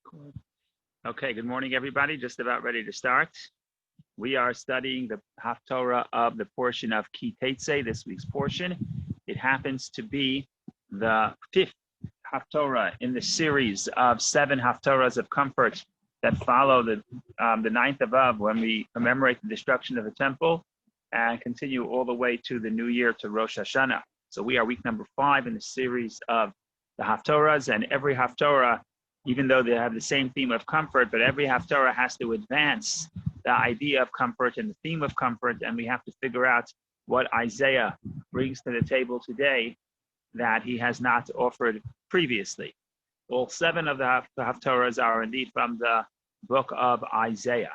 Cool. Okay, good morning, everybody. Just about ready to start. We are studying the Haftorah of the portion of Teitze, this week's portion. It happens to be the fifth Haftorah in the series of 7 Haftorahs of comfort that follow the ninth of Av, when we commemorate the destruction of the temple and continue all the way to the new year, to Rosh Hashanah. So we are week number 5 in the series of the Haftorahs, and every Haftorah, even though they have the same theme of comfort, but every Haftorah has to advance the idea of comfort and the theme of comfort, and we have to figure out what Isaiah brings to the table today that he has not offered previously. All 7 of the Haftorahs are indeed from the book of Isaiah.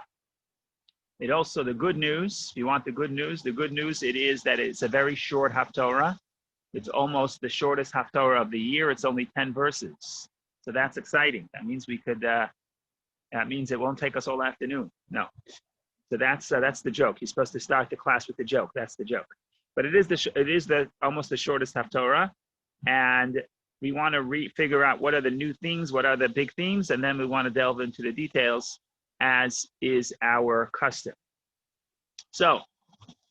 It also, the good news, if you want the good news it is that it's a very short Haftorah. It's almost the shortest Haftorah of the year. It's only 10 verses. So that's exciting. That means we could, that means it won't take us all afternoon. No. So that's the joke. You're supposed to start the class with the joke. That's the joke. But it is almost the shortest Haftorah. And we want to figure out what are the new things, what are the big themes, and then we want to delve into the details, as is our custom. So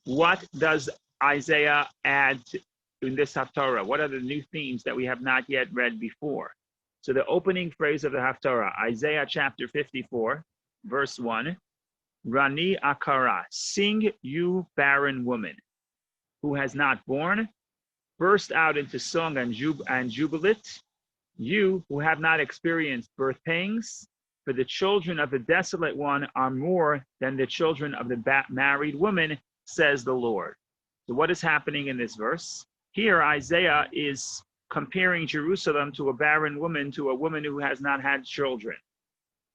what does Isaiah add in this Haftorah? What are the new themes that we have not yet read before? So the opening phrase of the Haftorah, Isaiah chapter 54, verse 1, Rani Akara, sing you barren woman who has not borne, burst out into song and jubilant, you who have not experienced birth pangs, for the children of the desolate one are more than the children of the married woman, says the Lord. So what is happening in this verse? Here Isaiah is comparing Jerusalem to a barren woman, to a woman who has not had children.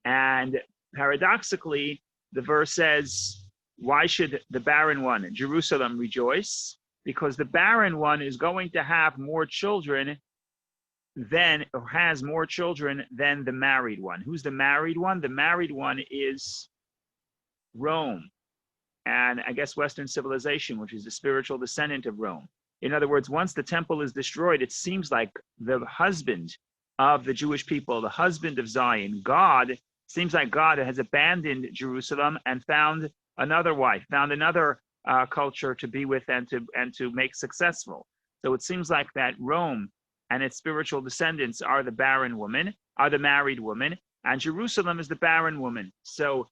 And paradoxically, the verse says, why should the barren one, Jerusalem, rejoice? Because the barren one is going to have more children has more children than the married one. Who's the married one? The married one is Rome, and I guess Western civilization, which is the spiritual descendant of Rome. In other words, once the temple is destroyed, it seems like the husband of the Jewish people, the husband of Zion, God, seems like God has abandoned Jerusalem and found another wife, found another culture to be with and to make successful. So it seems like that Rome and its spiritual descendants are the barren woman, are the married woman, and Jerusalem is the barren woman. So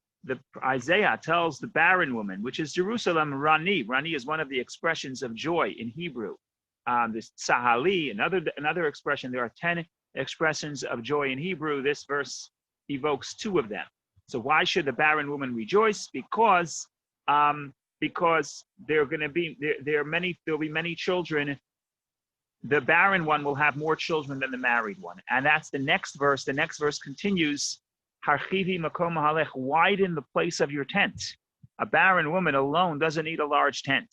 Isaiah tells the barren woman, which is Jerusalem, Rani. Rani is one of the expressions of joy in Hebrew. This Sahali, another expression. There are 10 expressions of joy in Hebrew. This verse evokes 2 of them. So why should the barren woman rejoice? Because there'll be many children. The barren one will have more children than the married one. And that's the next verse. The next verse continues, Harchivi makom halech, widen the place of your tent. A barren woman alone doesn't need a large tent.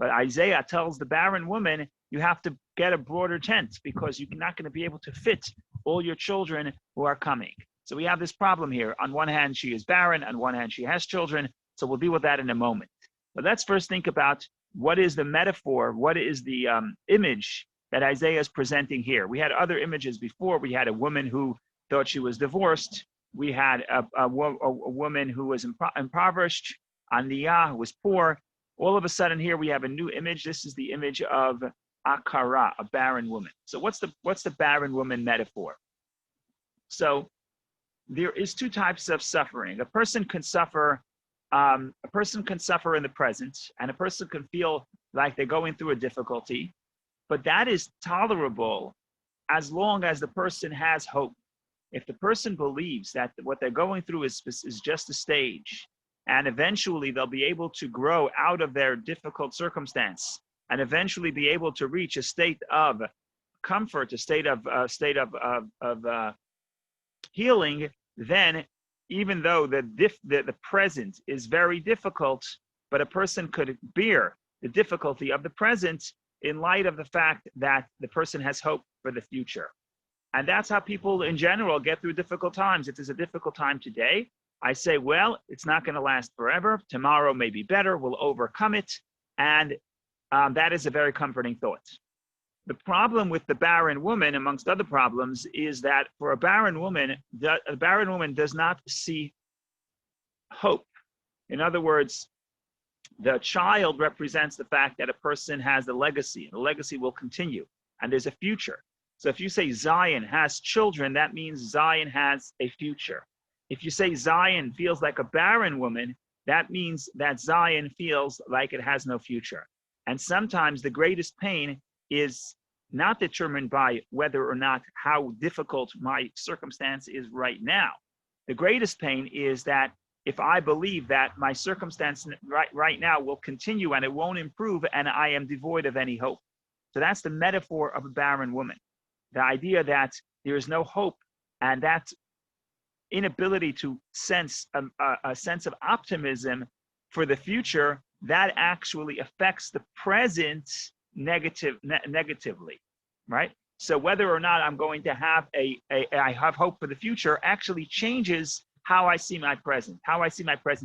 But Isaiah tells the barren woman, you have to get a broader tent because you're not going to be able to fit all your children who are coming. So we have this problem here. On one hand, she is barren. On one hand, she has children. So we'll deal with that in a moment. But let's first think about what is the metaphor, what is the image that Isaiah is presenting here. We had other images before. We had a woman who thought she was divorced. We had a woman who was impoverished, Aniyah, who was poor. All of a sudden here we have a new image. This is the image of Akara, a barren woman. So what's the barren woman metaphor? So there is 2 types of suffering. A person can suffer in the present, and a person can feel like they're going through a difficulty. But that is tolerable as long as the person has hope. If the person believes that what they're going through is just a stage, and eventually they'll be able to grow out of their difficult circumstance, and eventually be able to reach a state of comfort, a state of healing, then even though the present is very difficult, but a person could bear the difficulty of the present in light of the fact that the person has hope for the future. And that's how people in general get through difficult times. If there's a difficult time today, I say, well, it's not going to last forever. Tomorrow may be better. We'll overcome it. And that is a very comforting thought. The problem with the barren woman, amongst other problems, is that for a barren woman does not see hope. In other words, the child represents the fact that a person has a legacy, and the legacy will continue, and there's a future. So if you say Zion has children, that means Zion has a future. If you say Zion feels like a barren woman, that means that Zion feels like it has no future. And sometimes the greatest pain is not determined by whether or not how difficult my circumstance is right now. The greatest pain is that if I believe that my circumstance right now will continue and it won't improve and I am devoid of any hope. So that's the metaphor of a barren woman. The idea that there is no hope and that inability to sense a sense of optimism for the future, that actually affects the present negatively, right? So whether or not I'm going to have I have hope for the future actually changes how I see my present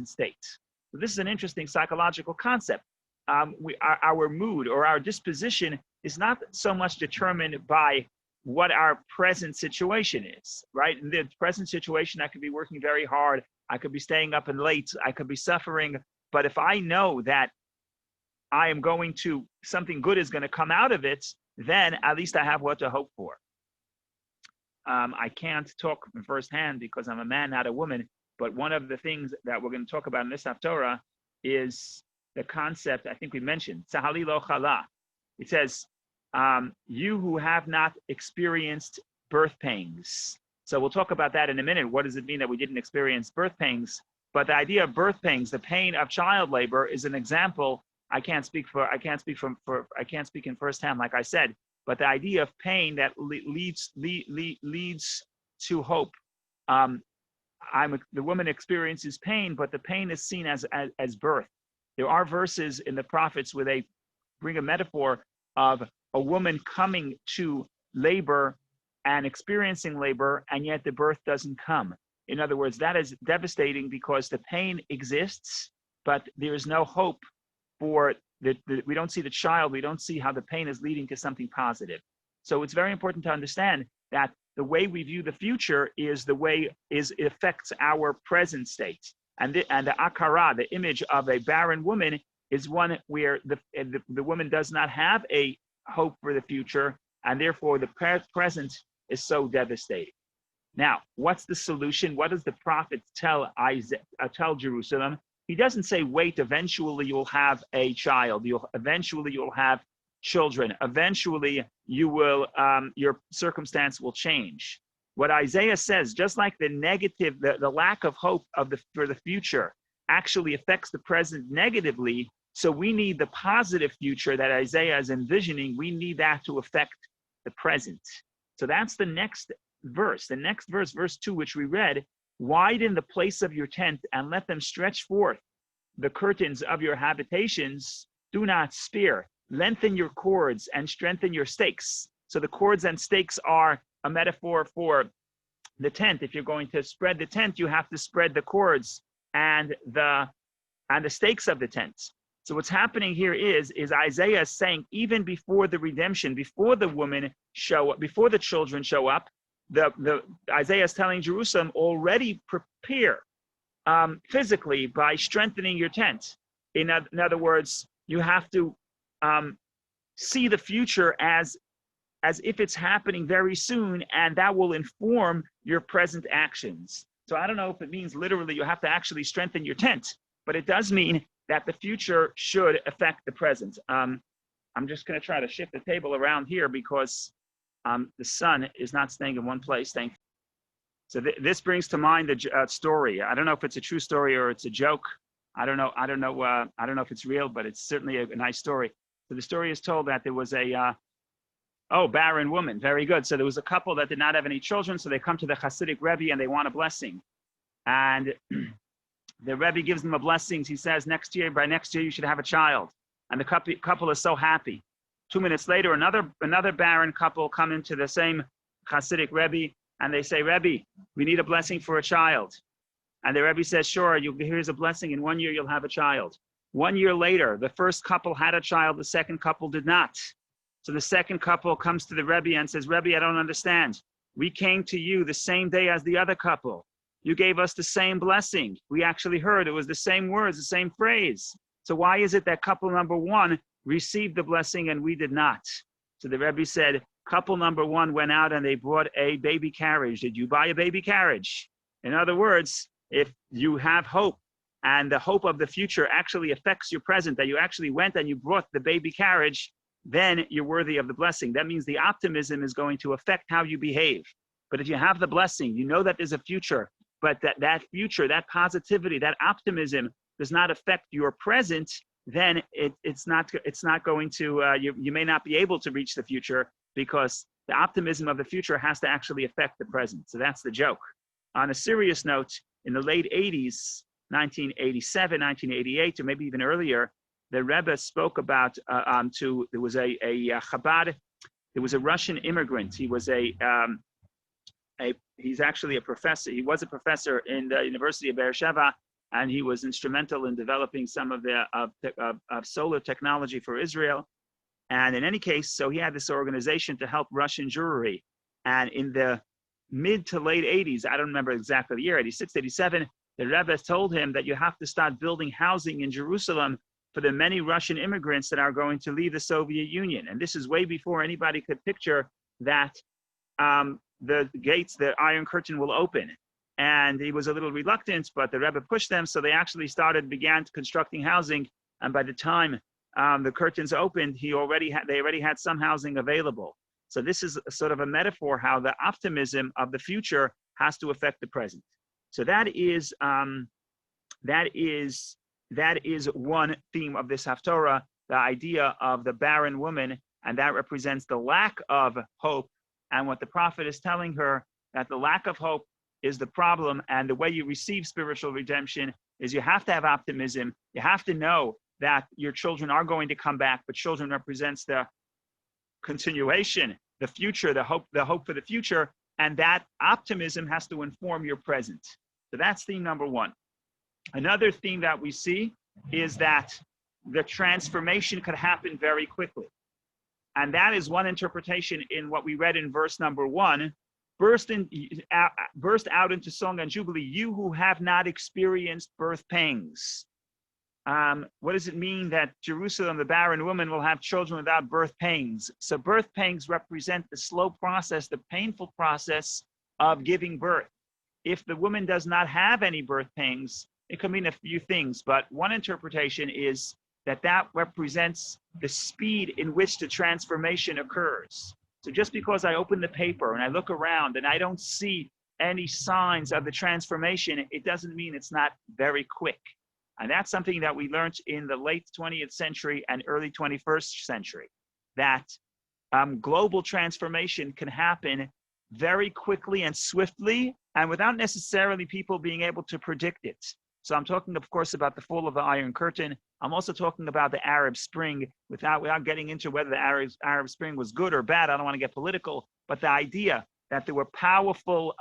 state. So this is an interesting psychological concept. Our mood or our disposition is not so much determined by what our present situation is, right? In the present situation, I could be working very hard. I could be staying up and late. I could be suffering. But if I know that I am something good is going to come out of it, then at least I have what to hope for. I can't talk from firsthand because I'm a man, not a woman. But one of the things that we're going to talk about in this Haftorah is the concept, I think we mentioned, Sahali lo chala. It says, you who have not experienced birth pangs. So we'll talk about that in a minute. What does it mean that we didn't experience birth pangs? But the idea of birth pangs, the pain of child labor, is an example. I can't speak in firsthand, like I said. But the idea of pain that leads to hope. The woman experiences pain, but the pain is seen as birth. There are verses in the prophets where they bring a metaphor of a woman coming to labor and experiencing labor, and yet the birth doesn't come. In other words, that is devastating because the pain exists, but there is no hope for we don't see the child, we don't see how the pain is leading to something positive. So it's very important to understand that the way we view the future is the way it affects our present state. And the akara, the image of a barren woman, is one where the woman does not have a hope for the future, and therefore the present is so devastating. Now, what's the solution? What does the prophet tell Jerusalem? He doesn't say, wait, eventually you'll have a child. Eventually you'll have children. Eventually your circumstance will change. What Isaiah says, just like the negative, the lack of hope for the future actually affects the present negatively, so we need the positive future that Isaiah is envisioning. We need that to affect the present. So that's the next verse. The next verse, verse 2, which we read, widen the place of your tent and let them stretch forth the curtains of your habitations. Do not spare. Lengthen your cords and strengthen your stakes. So the cords and stakes are a metaphor for the tent. If you're going to spread the tent, you have to spread the cords and the stakes of the tent. So what's happening here is Isaiah is saying, even before the redemption, before the women show up, before the children show up, Isaiah is telling Jerusalem, already prepare physically by strengthening your tent. In other words, you have to see the future as if it's happening very soon, and that will inform your present actions. So I don't know if it means literally you have to actually strengthen your tent, but it does mean that the future should affect the present. I'm just going to try to shift the table around here because the sun is not staying in one place. So this brings to mind the story. I don't know if it's a true story or it's a joke. I don't know if it's real, but it's certainly a nice story. So the story is told that there was barren woman. Very good. So there was a couple that did not have any children. So they come to the Hasidic Rebbe and they want a blessing. And the Rebbe gives them a blessing. He says, by next year, you should have a child. And the couple is so happy. 2 minutes later, another barren couple come into the same Hasidic Rebbe, and they say, Rebbe, we need a blessing for a child. And the Rebbe says, sure, here's a blessing. In 1 year, you'll have a child. 1 year later, the first couple had a child. The second couple did not. So the second couple comes to the Rebbe and says, Rebbe, I don't understand. We came to you the same day as the other couple. You gave us the same blessing. We actually heard it was the same words, the same phrase. So why is it that couple number one received the blessing and we did not? So the Rebbe said, couple number one went out and they brought a baby carriage. Did you buy a baby carriage? In other words, if you have hope and the hope of the future actually affects your present, that you actually went and you brought the baby carriage, then you're worthy of the blessing. That means the optimism is going to affect how you behave. But if you have the blessing, you know that there's a future, but that future, that positivity, that optimism does not affect your present, then it's not going to, you may not be able to reach the future because the optimism of the future has to actually affect the present. So that's the joke. On a serious note, in the late 80s, 1987, 1988, or maybe even earlier, the Rebbe spoke about, there was a Chabad, there was a Russian immigrant. He was he's actually a professor. He was a professor in the University of Beersheba, and he was instrumental in developing some of the of solar technology for Israel. And in any case, so he had this organization to help Russian Jewry. And in the mid to late 80s, I don't remember exactly the year, 86, 87, the Rebbe told him that you have to start building housing in Jerusalem for the many Russian immigrants that are going to leave the Soviet Union. And this is way before anybody could picture that the gates, the Iron Curtain will open. And he was a little reluctant, but the Rebbe pushed them. So they actually began constructing housing. And by the time the curtains opened, they already had some housing available. So this is sort of a metaphor how the optimism of the future has to affect the present. So that is one theme of this Haftorah, the idea of the barren woman, and that represents the lack of hope. And what the prophet is telling her, that the lack of hope is the problem, and the way you receive spiritual redemption is you have to have optimism. You have to know that your children are going to come back, but children represents the continuation, the future, the hope for the future, and that optimism has to inform your present. So that's theme number one. Another theme that we see is that the transformation could happen very quickly. And that is one interpretation in what we read in verse number 1. Burst out into song and jubilee, you who have not experienced birth pangs. What does it mean that Jerusalem, the barren woman, will have children without birth pangs? So birth pangs represent the slow process, the painful process of giving birth. If the woman does not have any birth pangs, it could mean a few things, but one interpretation is that represents the speed in which the transformation occurs. So just because I open the paper and I look around and I don't see any signs of the transformation, it doesn't mean it's not very quick. And that's something that we learned in the late 20th century and early 21st century, that global transformation can happen very quickly and swiftly and without necessarily people being able to predict it. So I'm talking, of course, about the fall of the Iron Curtain. I'm also talking about the Arab Spring without getting into whether the Arab Spring was good or bad. I don't want to get political, but the idea that there were powerful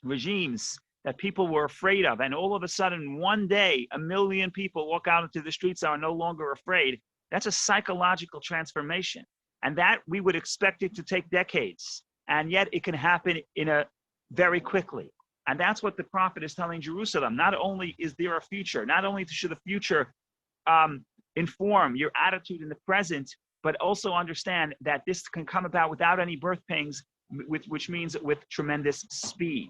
regimes that people were afraid of, and all of a sudden, one day, 1 million people walk out into the streets and are no longer afraid. That's a psychological transformation, and that we would expect it to take decades, and yet it can happen very quickly. And that's what the prophet is telling Jerusalem. Not only is there a future, not only should the future inform your attitude in the present, but also understand that this can come about without any birth pangs, which means with tremendous speed.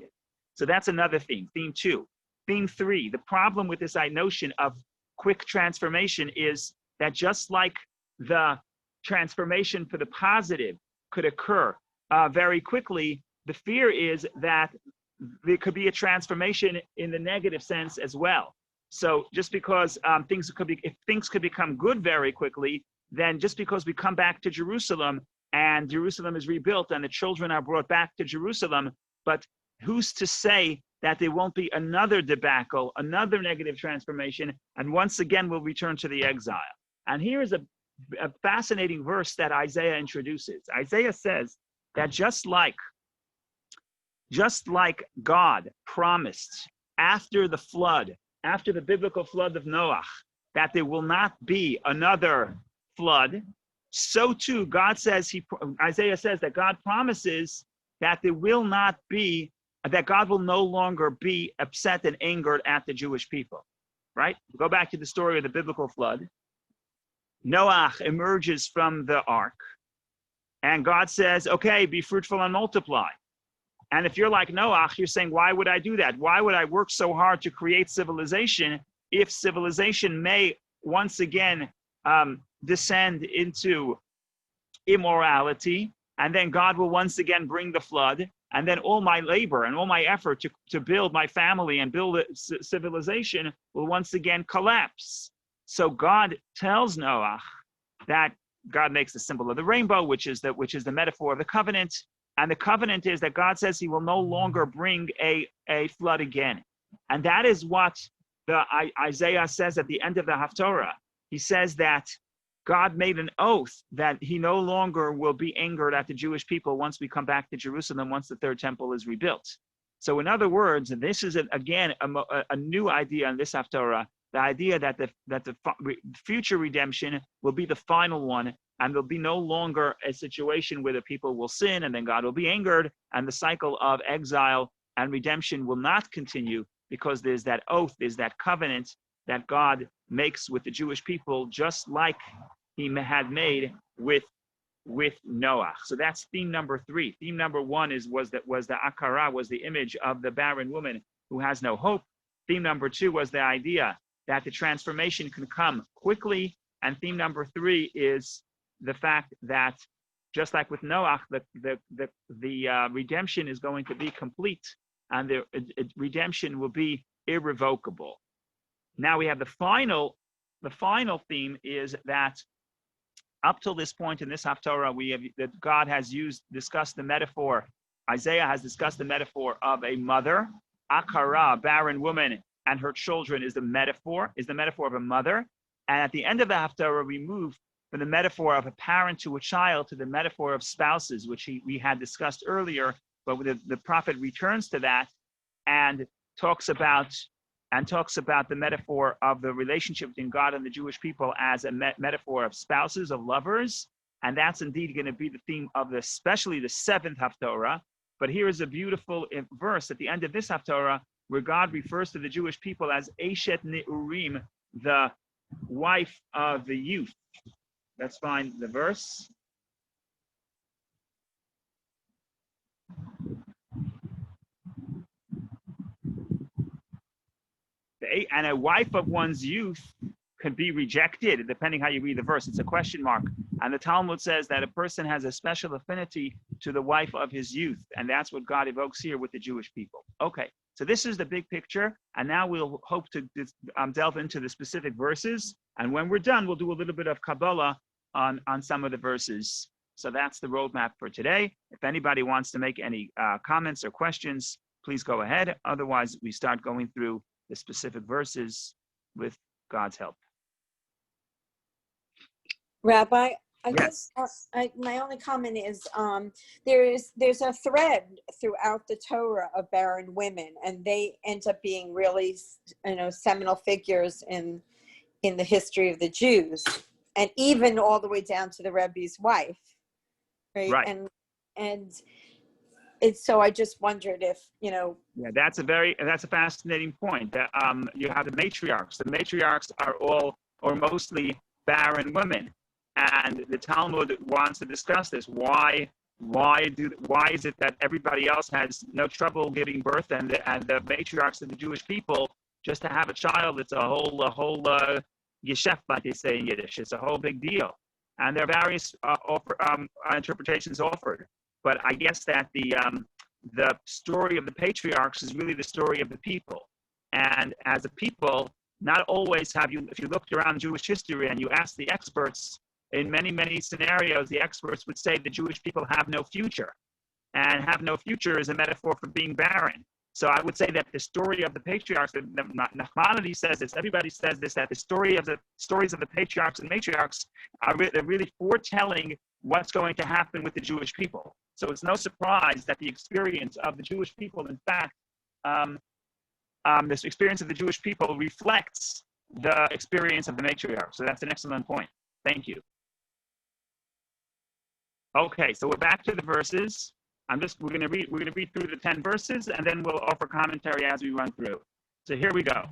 So that's another theme, theme 2. Theme 3, the problem with this notion of quick transformation is that just like the transformation for the positive could occur very quickly, the fear is that there could be a transformation in the negative sense as well. So just because if things could become good very quickly, then just because we come back to Jerusalem and Jerusalem is rebuilt and the children are brought back to Jerusalem, but who's to say that there won't be another debacle, another negative transformation, and once again we'll return to the exile. And here is a fascinating verse that Isaiah introduces. Isaiah says that just like God promised after the flood, after the biblical flood of Noah, that there will not be another flood, so too God says, Isaiah says that God promises that there will not be, that God will no longer be upset and angered at the Jewish people, right? Go back to the story of the biblical flood. Noah emerges from the ark, and God says, okay, be fruitful and multiply. And if you're like Noah, you're saying, why would I do that? Why would I work so hard to create civilization if civilization may once again descend into immorality, and then God will once again bring the flood, and then all my labor and all my effort to build my family and build a civilization will once again collapse. So God tells Noah that God makes the symbol of the rainbow, which is the metaphor of the covenant. And the covenant is that God says he will no longer bring a flood again. And that is what Isaiah says at the end of the Haftorah. He says that God made an oath that he no longer will be angered at the Jewish people once we come back to Jerusalem, once the third temple is rebuilt. So in other words, this is again a new idea in this Haftorah, the idea that the future redemption will be the final one, and there'll be no longer a situation where the people will sin and then God will be angered, and the cycle of exile and redemption will not continue, because there's that oath, there's that covenant that God makes with the Jewish people, just like he had made with Noah. So that's theme number 3. Theme number 1 was the akara, was the image of the barren woman who has no hope. Theme number 2 was the idea that the transformation can come quickly. And theme number 3 is the fact that, just like with Noah, the redemption is going to be complete, and the redemption will be irrevocable. Now we have the final theme is that up till this point in this Haftorah, that God has discussed the metaphor. Isaiah has discussed the metaphor of a mother, akara, barren woman, and her children is the metaphor of a mother. And at the end of the Haftorah, we move from the metaphor of a parent to a child to the metaphor of spouses, which we had discussed earlier. But the prophet returns to that and talks about the metaphor of the relationship between God and the Jewish people as a metaphor of spouses, of lovers. And that's indeed going to be the theme of especially the 7th Haftorah. But here is a beautiful verse at the end of this Haftorah, where God refers to the Jewish people as Eshet Neurim, the wife of the youth. Let's find the verse. And a wife of one's youth could be rejected, depending how you read the verse. It's a question mark. And the Talmud says that a person has a special affinity to the wife of his youth. And that's what God evokes here with the Jewish people. Okay, so this is the big picture. And now we'll hope to delve into the specific verses. And when we're done, we'll do a little bit of Kabbalah on some of the verses. So that's the roadmap for today. If anybody wants to make any comments or questions, please go ahead. Otherwise, we start going through the specific verses with God's help. Rabbi, Yes. my only comment is there's a thread throughout the Torah of barren women, and they end up being really seminal figures in the history of the Jews, and even all the way down to the Rebbe's wife, right? And it's, so I just wondered if Yeah, that's a fascinating point. That you have the matriarchs. The matriarchs are all or mostly barren women, and the Talmud wants to discuss this. Why is it that everybody else has no trouble giving birth, and the matriarchs of the Jewish people, just to have a child, it's a whole geschäft, like they say in Yiddish. It's a whole big deal, and there are various interpretations offered. But I guess that the story of the patriarchs is really the story of the people. And as a people, not always if you looked around Jewish history and you asked the experts, in many, many scenarios, the experts would say the Jewish people have no future. And have no future is a metaphor for being barren. So I would say that the story of the patriarchs, Nachmanides says this, everybody says this, that the stories of the patriarchs and matriarchs they're really foretelling what's going to happen with the Jewish people. So it's no surprise that the experience of the Jewish people, in fact, this experience of the Jewish people reflects the experience of the matriarchs. So that's an excellent point. Thank you. Okay, so we're back to the verses. We're gonna read through the 10 verses, and then we'll offer commentary as we run through. So here we go.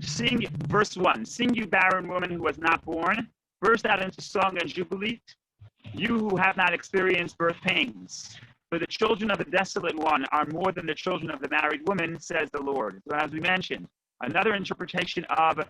Sing, verse 1. Sing, you barren woman who was not born. Burst out into song and jubilee, you who have not experienced birth pains. For the children of the desolate one are more than the children of the married woman, says the Lord. So as we mentioned, another interpretation of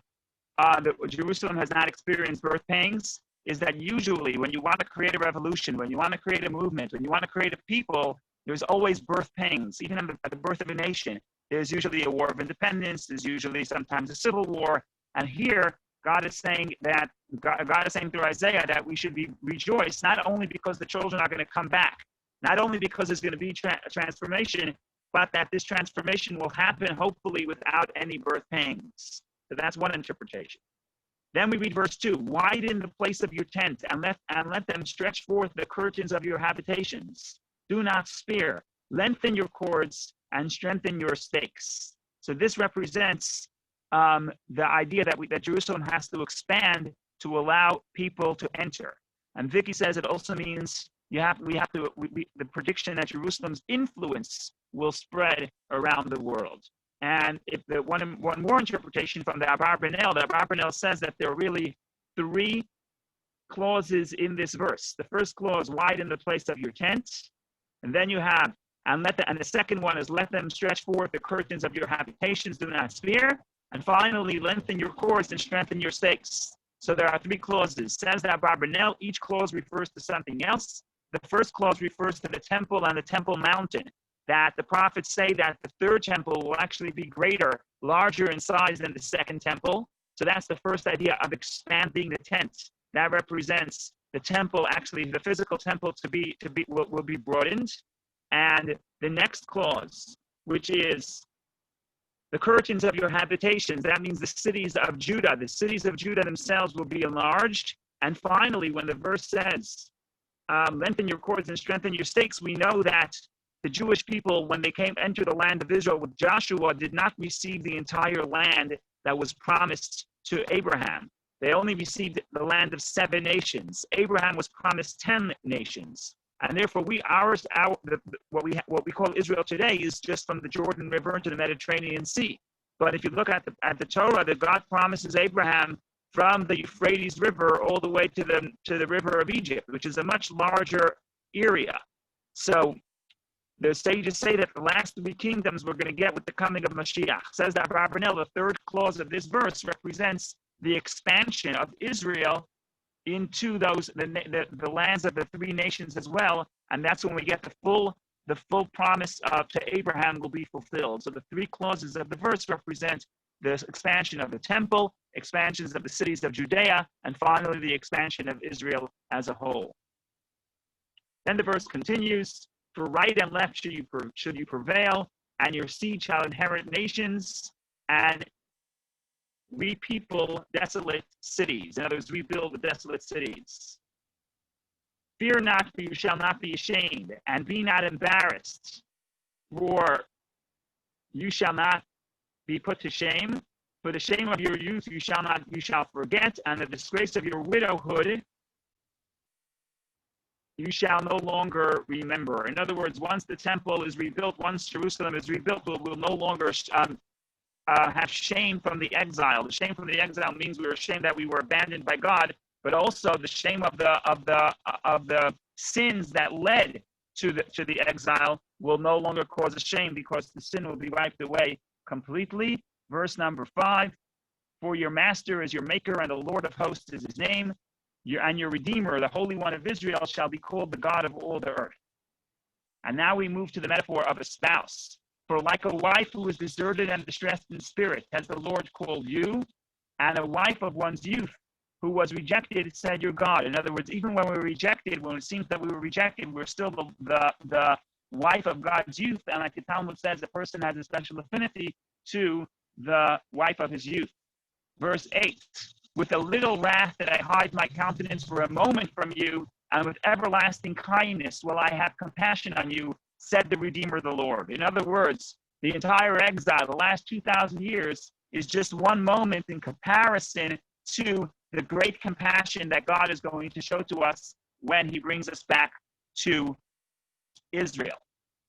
Jerusalem has not experienced birth pains is that usually when you want to create a revolution, when you want to create a movement, when you want to create a people, there's always birth pains. Even at the birth of a nation, there's usually a war of independence. There's usually sometimes a civil war. And here, God is saying through Isaiah that we should be rejoiced, not only because the children are going to come back, not only because there's going to be a transformation, but that this transformation will happen hopefully without any birth pains. So that's one interpretation. Then we read verse 2, widen the place of your tent and let them stretch forth the curtains of your habitations. Do not spare. Lengthen your cords and strengthen your stakes. So this represents the idea that Jerusalem has to expand to allow people to enter. And Vicky says it also means the prediction that Jerusalem's influence will spread around the world. And if the one more interpretation from the Abarbanel says that there are really 3 clauses in this verse. The first clause, widen the place of your tent, and then you have and the second one is let them stretch forth the curtains of your habitations, do not spare. And finally, lengthen your cords and strengthen your stakes. So there are 3 clauses. Says that Abarbanel, each clause refers to something else. The first clause refers to the temple and the temple mountain, that the prophets say that the 3rd temple will actually be larger in size than the 2nd temple. So that's the first idea of expanding the tent. That represents the temple, actually the physical temple will be broadened. And the next clause, which is the curtains of your habitations, that means the cities of Judah themselves will be enlarged. And finally, when the verse says, lengthen your cords and strengthen your stakes, we know that the Jewish people, when they enter the land of Israel with Joshua, did not receive the entire land that was promised to Abraham. They only received the land of 7 nations. Abraham was promised 10 nations. And therefore, what we call Israel today is just from the Jordan River to the Mediterranean Sea. But if you look at the Torah, that God promises Abraham from the Euphrates River all the way to the river of Egypt, which is a much larger area. So the sages say that the last 3 kingdoms we're going to get with the coming of Mashiach. Says that Abarbanel, the 3rd clause of this verse represents the expansion of Israel into the lands of the 3 nations as well, and that's when we get the full promise to Abraham will be fulfilled. So the 3 clauses of the verse represent the expansion of the temple, expansions of the cities of Judea, and finally the expansion of Israel as a whole. Then the verse continues, for right and left should you prevail, and your seed shall inherit nations, and repeople desolate cities. In other words, rebuild the desolate cities. Fear not, for you shall not be ashamed, and be not embarrassed, for you shall not be put to shame. For the shame of your youth you shall forget, and the disgrace of your widowhood you shall no longer remember. In other words, once the temple is rebuilt, once Jerusalem is rebuilt, we'll no longer have shame from the exile. The shame from the exile means we were ashamed that we were abandoned by God, but also the shame of the sins that led to the exile will no longer cause a shame, because the sin will be wiped away completely. Verse number 5: for your master is your maker, and the Lord of hosts is his name. And your Redeemer, the Holy One of Israel, shall be called the God of all the earth. And now we move to the metaphor of a spouse. For like a wife who is deserted and distressed in spirit, has the Lord called you, and a wife of one's youth who was rejected said your God. In other words, even when we're rejected, when it seems that we were rejected, we're still the wife of God's youth. And like the Talmud says, the person has a special affinity to the wife of his youth. Verse 8: with a little wrath that I hide my countenance for a moment from you, and with everlasting kindness will I have compassion on you, said the Redeemer, the Lord. In other words, the entire exile, the last 2,000 years, is just one moment in comparison to the great compassion that God is going to show to us when he brings us back to Israel.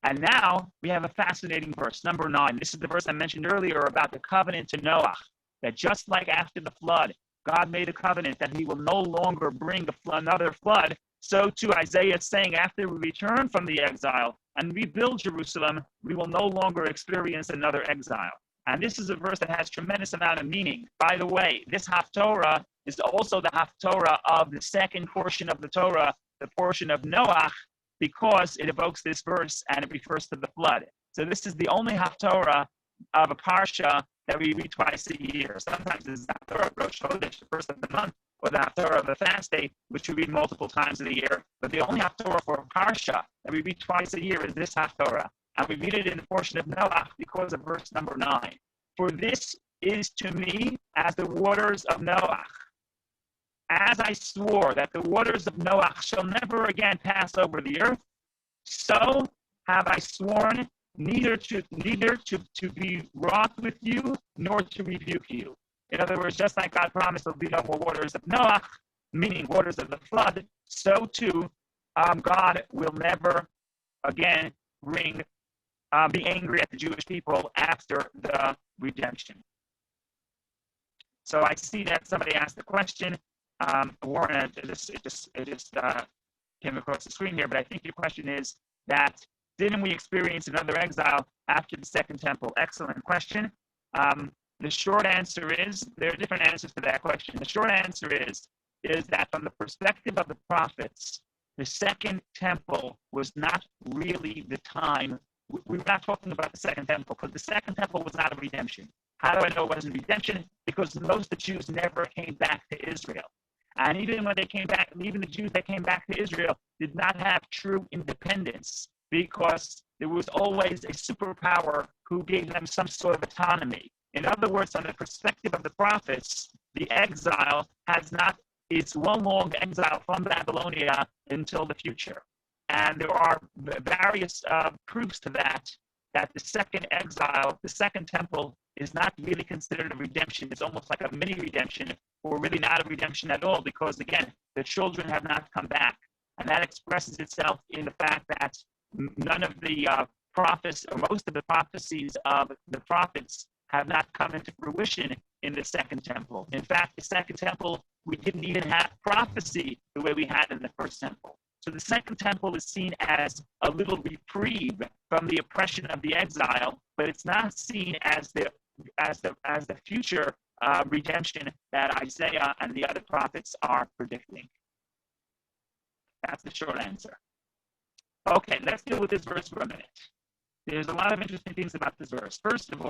And now we have a fascinating verse, number 9. This is the verse I mentioned earlier about the covenant to Noah, that just like after the flood, God made a covenant that he will no longer bring another flood. So too Isaiah is saying, after we return from the exile and rebuild Jerusalem, we will no longer experience another exile. And this is a verse that has tremendous amount of meaning. By the way, this Haftorah is also the Haftorah of the second portion of the Torah, the portion of Noah, because it evokes this verse and it refers to the flood. So this is the only Haftorah of a parsha that we read twice a year. Sometimes it's the Haftorah of Rosh Chodesh, the first of the month, or the Haftorah of the fast day, which we read multiple times in the year. But the only Haftorah for a parsha that we read twice a year is this Haftorah. And we read it in the portion of Noah because of verse number 9. For this is to me as the waters of Noah. As I swore that the waters of Noah shall never again pass over the earth, so have I sworn neither to be wroth with you, nor to rebuke you. In other words, just like God promised there'll be no more waters of Noah, meaning waters of the flood, so too God will never again be angry at the Jewish people after the redemption. So I see that somebody asked the question, Warren, it just came across the screen here, but I think your question is that didn't we experience another exile after the Second Temple? Excellent question. The short answer is, there are different answers to that question. The short answer is that from the perspective of the prophets, the Second Temple was not really the time. We're not talking about the Second Temple, because the Second Temple was not a redemption. How do I know it wasn't redemption? Because most of the Jews never came back to Israel. And even when they came back, even the Jews that came back to Israel did not have true independence, because there was always a superpower who gave them some sort of autonomy. In other words, from the perspective of the prophets, the exile it's one long exile from Babylonia until the future. And there are various proofs to that the second exile, the Second Temple, is not really considered a redemption. It's almost like a mini redemption, or really not a redemption at all, because again, the children have not come back. And that expresses itself in the fact that none of the prophets, or most of the prophecies of the prophets, have not come into fruition in the Second Temple. In fact, the Second Temple, we didn't even have prophecy the way we had in the First Temple. So the Second Temple is seen as a little reprieve from the oppression of the exile, but it's not seen as the future redemption that Isaiah and the other prophets are predicting. That's the short answer. Okay, let's deal with this verse for a minute. There's a lot of interesting things about this verse. First of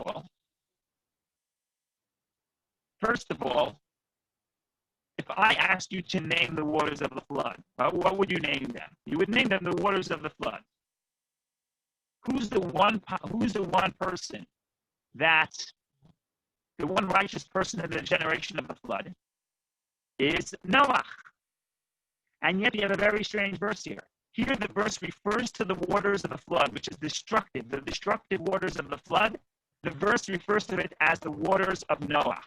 all, if I asked you to name the waters of the flood, what would you name them? You would name them the waters of the flood. Who's the one person the one righteous person in the generation of the flood is Noah? And yet we have a very strange verse here. Here the verse refers to the waters of the flood, which is destructive, the destructive waters of the flood. The verse refers to it as the waters of Noah.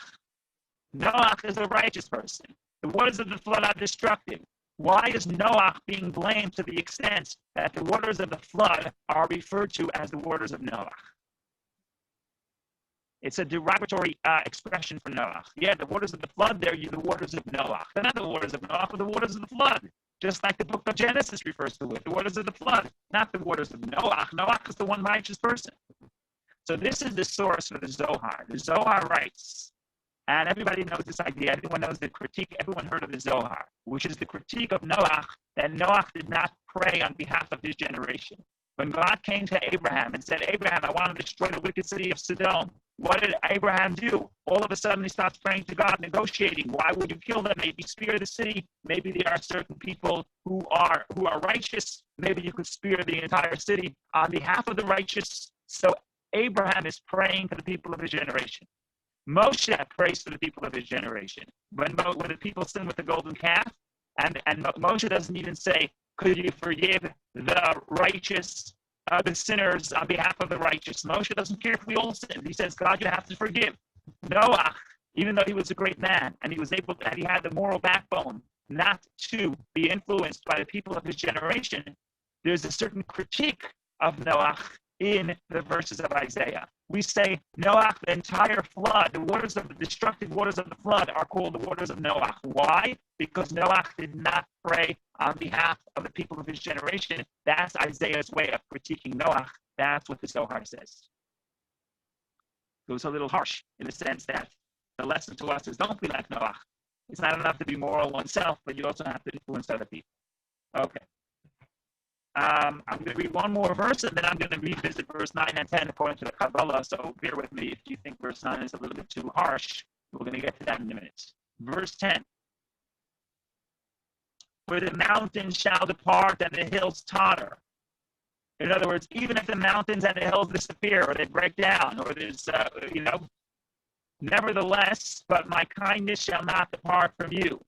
Noah is a righteous person. The waters of the flood are destructive. Why is Noah being blamed to the extent that the waters of the flood are referred to as the waters of Noah? It's a derogatory expression for Noah. Yeah, the waters of the flood, they're the waters of Noah. They're not the waters of Noah, but the waters of the flood. Just like the book of Genesis refers to it, the waters of the flood, not the waters of Noah. Noah is the one righteous person. So this is the source for the Zohar. The Zohar writes, and everybody knows this idea. Everyone knows the critique. Everyone heard of the Zohar, which is the critique of Noah, that Noah did not pray on behalf of his generation. When God came to Abraham and said, Abraham, I want to destroy the wicked city of Sodom, what did Abraham do? All of a sudden he starts praying to God, negotiating. Why would you kill them? Maybe spare the city. Maybe there are certain people who are righteous. Maybe you could spare the entire city on behalf of the righteous. So Abraham is praying for the people of his generation. Moshe prays for the people of his generation. When the people sin with the golden calf, and Moshe doesn't even say, could you forgive the righteous, the sinners on behalf of the righteous? Moshe doesn't care if we all sin. He says, God, you have to forgive. Noah even though he was a great man, and he was able to, and he had the moral backbone not to be influenced by the people of his generation, there's a certain critique of Noach in the verses of Isaiah. We say Noach, the entire flood, the destructive waters of the flood are called the waters of Noach. Why? Because Noach did not pray on behalf of the people of his generation. That's Isaiah's way of critiquing Noach. That's what the Zohar says. It was a little harsh in the sense that the lesson to us is don't be like Noach. It's not enough to be moral oneself, but you also have to influence other people. Okay. I'm going to read one more verse, and then I'm going to revisit verse 9 and 10 according to the Kabbalah. So bear with me if you think verse 9 is a little bit too harsh. We're going to get to that in a minute. Verse 10. Where the mountains shall depart and the hills totter. In other words, even if the mountains and the hills disappear or they break down or there's, nevertheless, but my kindness shall not depart from you.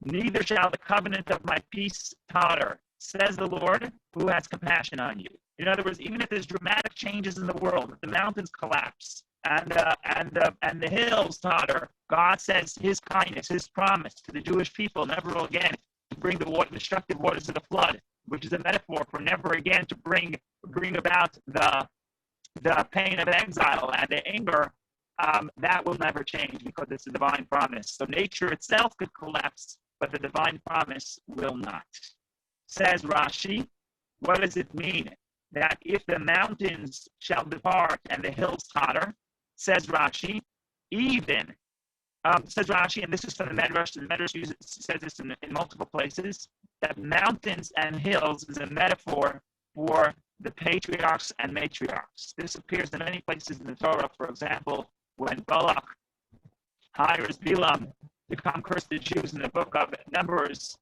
Neither shall the covenant of my peace totter, says the Lord, who has compassion on you. In other words, even if there's dramatic changes in the world, if the mountains collapse and the hills totter, God says His kindness, His promise to the Jewish people never again to bring the destructive waters of the flood, which is a metaphor for never again to bring about the pain of exile and the anger. That will never change because it's a divine promise. So nature itself could collapse, but the divine promise will not. Says Rashi, what does it mean? That if the mountains shall depart and the hills totter, says Rashi, says Rashi, and this is from the Medrash, says this in multiple places, that mountains and hills is a metaphor for the patriarchs and matriarchs. This appears in many places in the Torah. For example, when Balak hires Bilam to come curse the Jews in the book of Numbers,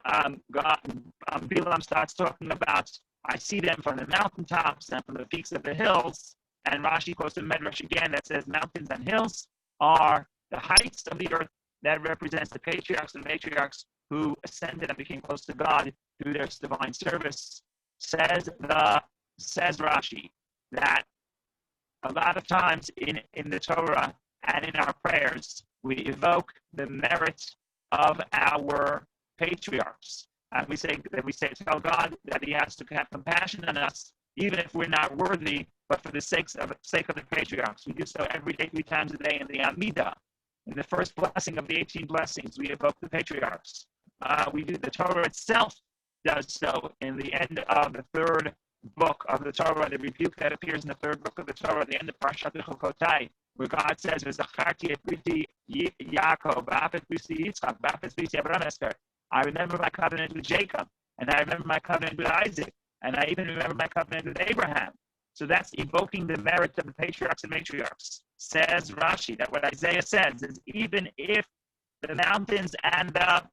Bilam starts talking about, I see them from the mountaintops and from the peaks of the hills. And Rashi quotes the Medrash again that says mountains and hills are the heights of the earth that represents the patriarchs and matriarchs who ascended and became close to God through their divine service. Says Rashi that a lot of times in the Torah and in our prayers, we evoke the merit of our patriarchs. And we tell God that He has to have compassion on us, even if we're not worthy, but for the sake of the patriarchs. We do so every day, 3 times a day in the Amidah. In the first blessing of the 18 blessings, we evoke the patriarchs. The Torah itself does so in the end of the 3rd book of the Torah, the rebuke that appears in the 3rd book of the Torah, the end of Parashat Chokotai, where God says, "V'zacharti et briti Yaakov, v'afet briti Yitzchak, v'afet briti Abraham Esker." I remember my covenant with Jacob, and I remember my covenant with Isaac, and I even remember my covenant with Abraham. So that's evoking the merit of the patriarchs and matriarchs. Says Rashi that what Isaiah says is even if the mountains and the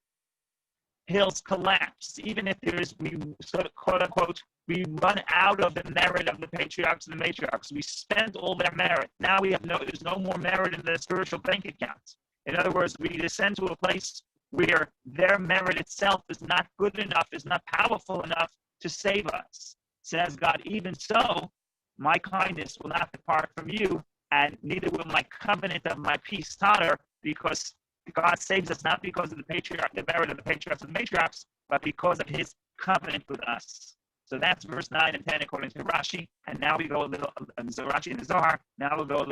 hills collapse, even if we sort of quote unquote, we run out of the merit of the patriarchs and the matriarchs. We spent all their merit. Now there's no more merit in the spiritual bank accounts. In other words, we descend to a place where their merit itself is not good enough, is not powerful enough to save us. Says God, even so, my kindness will not depart from you, and neither will my covenant of my peace totter, because God saves us not because of the merit of the patriarchs and the matriarchs, but because of His covenant with us. So that's verse 9 and 10 according to Rashi. And now we go a little, Rashi and the Zohar. Now we'll go a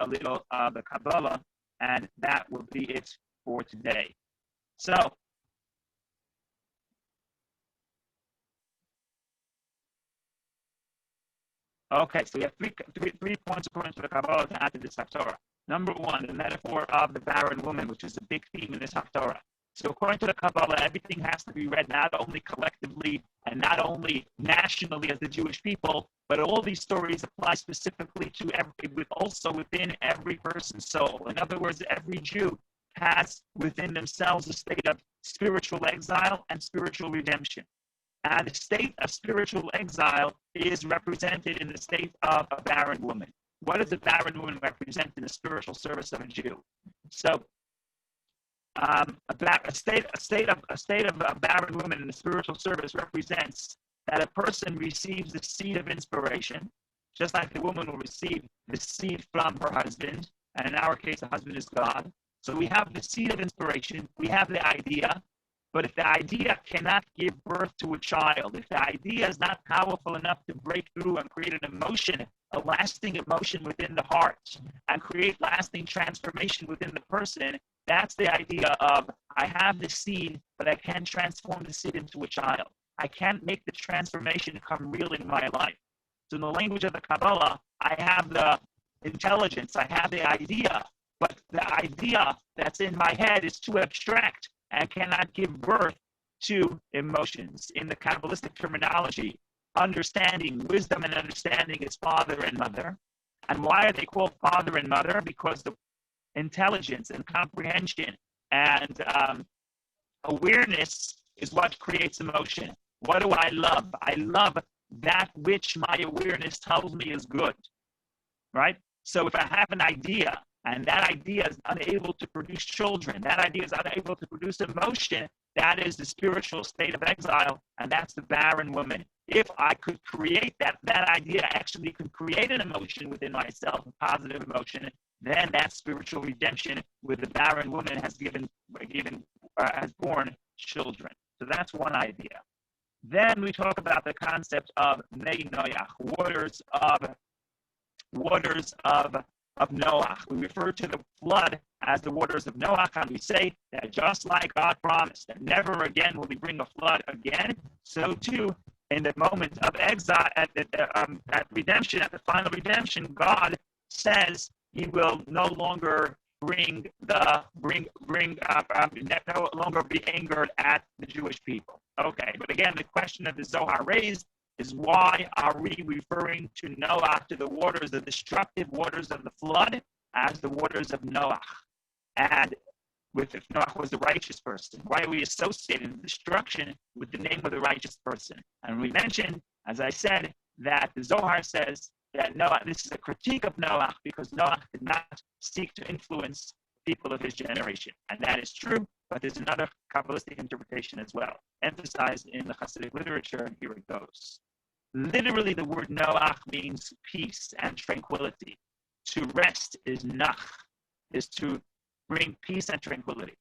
little the Kabbalah, and that will be it for today. So, okay, so we have three points according to the Kabbalah to add to this Haftorah. Number 1, the metaphor of the barren woman, which is a big theme in this Haftorah. So according to the Kabbalah, everything has to be read not only collectively and not only nationally as the Jewish people, but all these stories apply specifically to also within every person's soul. In other words, every Jew has within themselves a state of spiritual exile and spiritual redemption. And the state of spiritual exile is represented in the state of a barren woman. What does a barren woman represent in the spiritual service of a Jew? So, a state of a barren woman in the spiritual service represents that a person receives the seed of inspiration, just like the woman will receive the seed from her husband, and in our case, the husband is God. So we have the seed of inspiration, we have the idea, but if the idea cannot give birth to a child, if the idea is not powerful enough to break through and create an emotion, a lasting emotion within the heart, and create lasting transformation within the person, that's the idea of, I have the seed, but I can't transform the seed into a child. I can't make the transformation come real in my life. So in the language of the Kabbalah, I have the intelligence, I have the idea, but the idea that's in my head is too abstract and cannot give birth to emotions. In the Kabbalistic terminology, understanding, wisdom and understanding is father and mother. And why are they called father and mother? Because the intelligence and comprehension and awareness is what creates emotion. What do I love? I love that which my awareness tells me is good, right? So if I have an idea and that idea is unable to produce children, that idea is unable to produce emotion, that is the spiritual state of exile, and that's the barren woman. If I could create that idea actually could create an emotion within myself, a positive emotion, then that spiritual redemption with the barren woman has born children. So that's one idea. Then we talk about the concept of Mei Noach, waters of Noah. We refer to the flood as the waters of Noah, and we say that just like God promised that never again will we bring a flood again, so too in the moment of exile, at redemption, at the final redemption, God says He will no longer no longer be angered at the Jewish people. Okay, but again, the question that the Zohar raised is, why are we referring to Noah, to the waters, the destructive waters of the flood, as the waters of Noah? And if Noah was the righteous person, why are we associating the destruction with the name of the righteous person? And we mentioned, as I said, that the Zohar says that Noah, this is a critique of Noah, because Noah did not seek to influence people of his generation. And that is true, but there's another Kabbalistic interpretation as well, emphasized in the Hasidic literature, and here it goes. Literally, the word Noach means peace and tranquility. To rest is nach, is to bring peace and tranquility.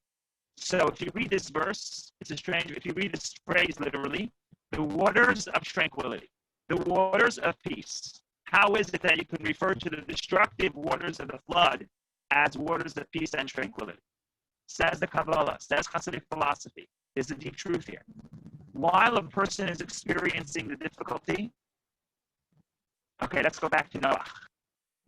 So if you read this verse, it's a strange, if you read this phrase literally, the waters of tranquility, the waters of peace. How is it that you can refer to the destructive waters of the flood as waters of peace and tranquility? Says the Kabbalah, says Hasidic philosophy. There's a deep truth here. While a person is experiencing the difficulty, okay, let's go back to Noah.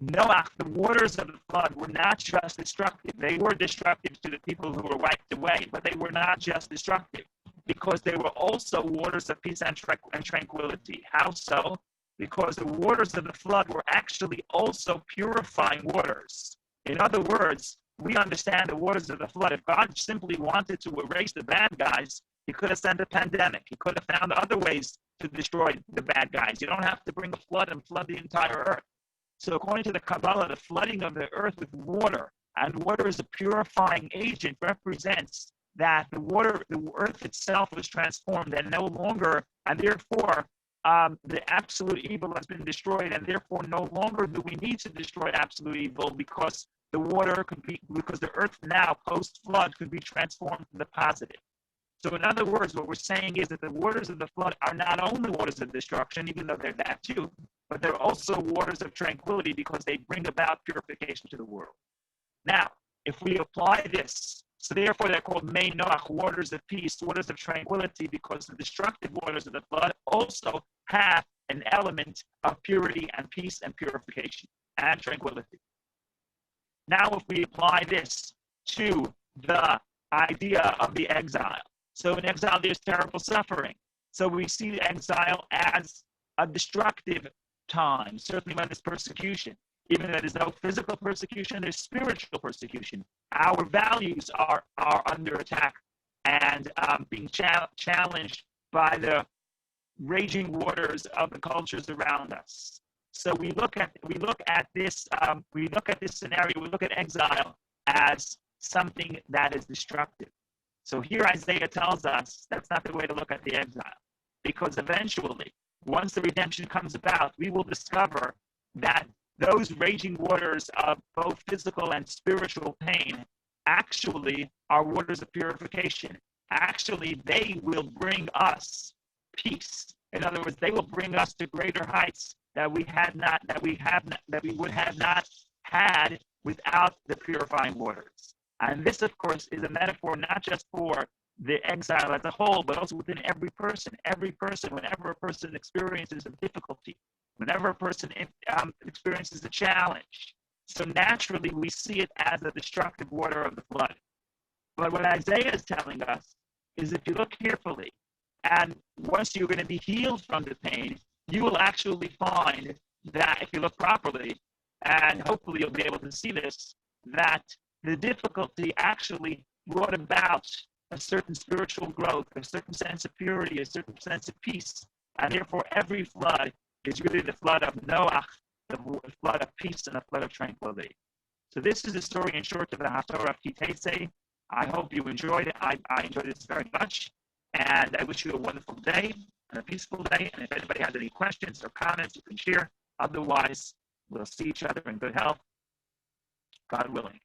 Noah, the waters of the flood were not just destructive. They were destructive to the people who were wiped away, but they were not just destructive, because they were also waters of peace and tranquility. How so? Because the waters of the flood were actually also purifying waters. In other words, we understand the waters of the flood. If God simply wanted to erase the bad guys, He could have sent a pandemic. He could have found other ways to destroy the bad guys. You don't have to bring a flood and flood the entire earth. So according to the Kabbalah, the flooding of the earth with water, and water as a purifying agent, represents that the earth itself was transformed, and no longer, and therefore the absolute evil has been destroyed, and therefore no longer do we need to destroy absolute evil, because because the earth now post-flood could be transformed to the positive. So in other words, what we're saying is that the waters of the flood are not only waters of destruction, even though they're that too, but they're also waters of tranquility, because they bring about purification to the world. Now, if we apply this, so therefore they're called Mei Noach, waters of peace, waters of tranquility, because the destructive waters of the flood also have an element of purity and peace and purification and tranquility. Now, if we apply this to the idea of the exile, so in exile there's terrible suffering. So we see exile as a destructive time, certainly when there's persecution. Even though there's no physical persecution, there's spiritual persecution. Our values are under attack and being challenged by the raging waters of the cultures around us. So we look at this scenario, we look at exile as something that is destructive. So here Isaiah tells us that's not the way to look at the exile, because eventually, once the redemption comes about, we will discover that those raging waters of both physical and spiritual pain actually are waters of purification. Actually, they will bring us peace. In other words, they will bring us to greater heights that we would have not had without the purifying waters. And this, of course, is a metaphor not just for the exile as a whole, but also within every person. Every person, whenever a person experiences a difficulty, whenever a person experiences a challenge, so naturally we see it as the destructive water of the flood. But what Isaiah is telling us is if you look carefully, and once you're going to be healed from the pain, you will actually find that if you look properly, and hopefully you'll be able to see this, that the difficulty actually brought about a certain spiritual growth, a certain sense of purity, a certain sense of peace. And therefore, every flood is really the flood of Noach, the flood of peace and a flood of tranquility. So this is the story in short of the Haftorah of Teitze. I hope you enjoyed it. I enjoyed this very much. And I wish you a wonderful day and a peaceful day. And if anybody has any questions or comments, you can share. Otherwise, we'll see each other in good health, God willing.